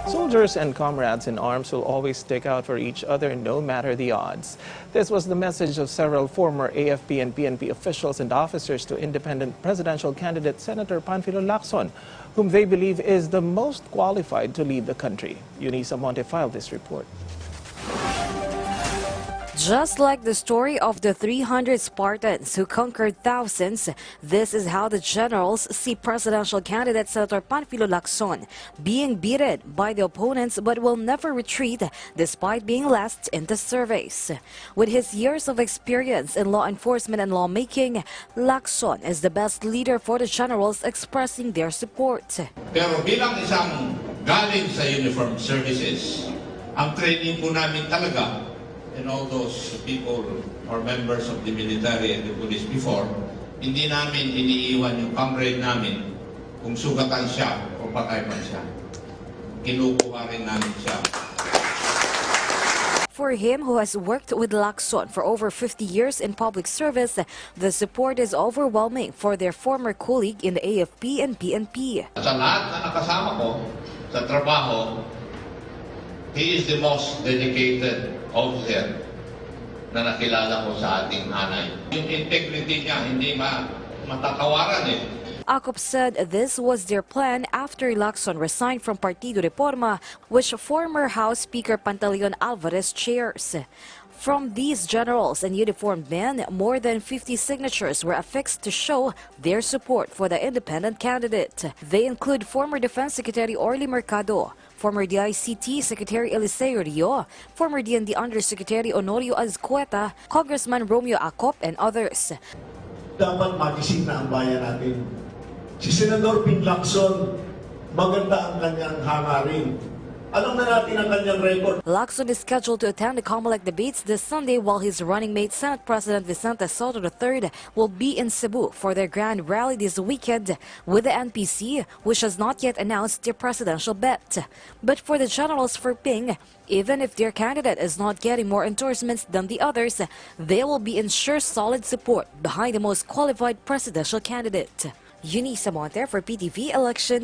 Soldiers and comrades in arms will always stick out for each other no matter the odds. This was the message of several former AFP and PNP officials and officers to independent presidential candidate Senator Panfilo Lacson, whom they believe is the most qualified to lead the country. Eunice Amonte filed this report. Just like the story of the 300 Spartans who conquered thousands, this is how the generals see presidential candidate Senator Panfilo Lacson being beaten by the opponents but will never retreat despite being last in the surveys. With his years of experience in law enforcement and lawmaking, Lacson is the best leader for the generals expressing their support. Pero bilang isang galing sa uniformed services, ang training po namin talaga, and all those people or members of the military and the police before, hindi namin iniiwan yung comrade namin kung sugatan siya o patay man siya. Kinukuha rin namin siya. For him, who has worked with Lacson for over 50 years in public service, the support is overwhelming for their former colleague in the AFP and PNP. Sa lahat na nakasama ko sa trabaho, he is the most dedicated officer na nakilala ko sa ating hanay. Yung integrity niya hindi matatawaran eh. Acop said this was their plan after Lacson resigned from Partido Reforma, which former House Speaker Pantaleon Alvarez chairs. From these generals and uniformed men, more than 50 signatures were affixed to show their support for the independent candidate. They include former Defense Secretary Orly Mercado, former DICT Secretary Eliseo Rio, former DND Undersecretary Honorio Azcueta, Congressman Romeo Acop, and others. Dapat magising na ang bayan natin. Si Senador Ping Lacson, maganda ang kanyang hangarin. Alam na natin ang kanyang record. Lacson is scheduled to attend the COMELEC debates this Sunday, while his running mate Senate President Vicente Soto III will be in Cebu for their grand rally this weekend with the NPC, which has not yet announced their presidential bet. But for the generals for Ping, even if their candidate is not getting more endorsements than the others, they will be ensured solid support behind the most qualified presidential candidate. Eunice Amonte for PTV Election